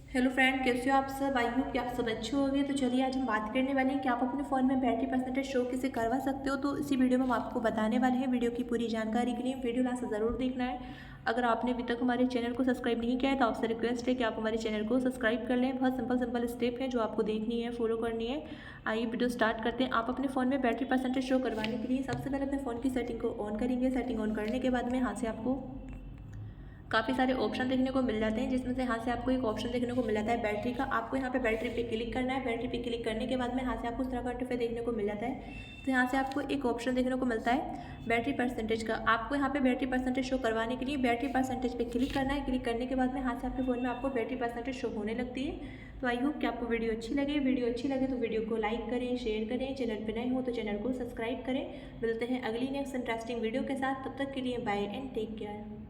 Hello friend, कैसे हो आप सब। आई होप कि आप सब अच्छे होंगे। तो चलिए आज हम बात करने वाले हैं कि आप अपने फ़ोन में बैटरी परसेंटेज शो कैसे करवा सकते हो। तो इसी वीडियो में हम आपको बताने वाले हैं। वीडियो की पूरी जानकारी के लिए वीडियो लास्ट ज़रूर देखना है। अगर आपने अभी तक हमारे चैनल को सब्सक्राइब नहीं किया है तो आपसे रिक्वेस्ट है कि आप हमारे चैनल को सब्सक्राइब कर लें। बहुत सिंपल स्टेप है जो आपको देखनी है, फॉलो करनी है। आइए वीडियो स्टार्ट करते हैं। आप अपने फ़ोन में बैटरी परसेंटेज शो करवाने के लिए सबसे पहले अपने फ़ोन की सेटिंग को ऑन करेंगे। सेटिंग ऑन करने के बाद में यहाँ से आपको काफ़ी सारे ऑप्शन देखने को मिल जाते हैं, जिसमें से यहाँ से आपको एक ऑप्शन देखने को मिल जाता है बैटरी का। आपको यहाँ पे बैटरी पे क्लिक करना है। बैटरी पे क्लिक करने के बाद में यहाँ से आपको उस तरह का इंटरफेस देखने को मिल जाता है। तो यहाँ से आपको एक ऑप्शन देखने को मिलता है बैटरी परसेंटेज का। आपको यहाँ पे बैटरी परसेंटेज शो करवाने के लिए बैटरी परसेंटेज पे क्लिक करना है। क्लिक करने के बाद में यहाँ से आपके फ़ोन में आपको बैटरी परसेंटेज शो होने लगती है। तो आई होप कि आपको वीडियो अच्छी लगे। वीडियो अच्छी लगे तो वीडियो को लाइक करें, शेयर करें। चैनल पर नए हो तो चैनल को सब्सक्राइब करें। मिलते हैं अगली नेक्स्ट इंटरेस्टिंग वीडियो के साथ। तब तक के लिए बाय एंड टेक केयर।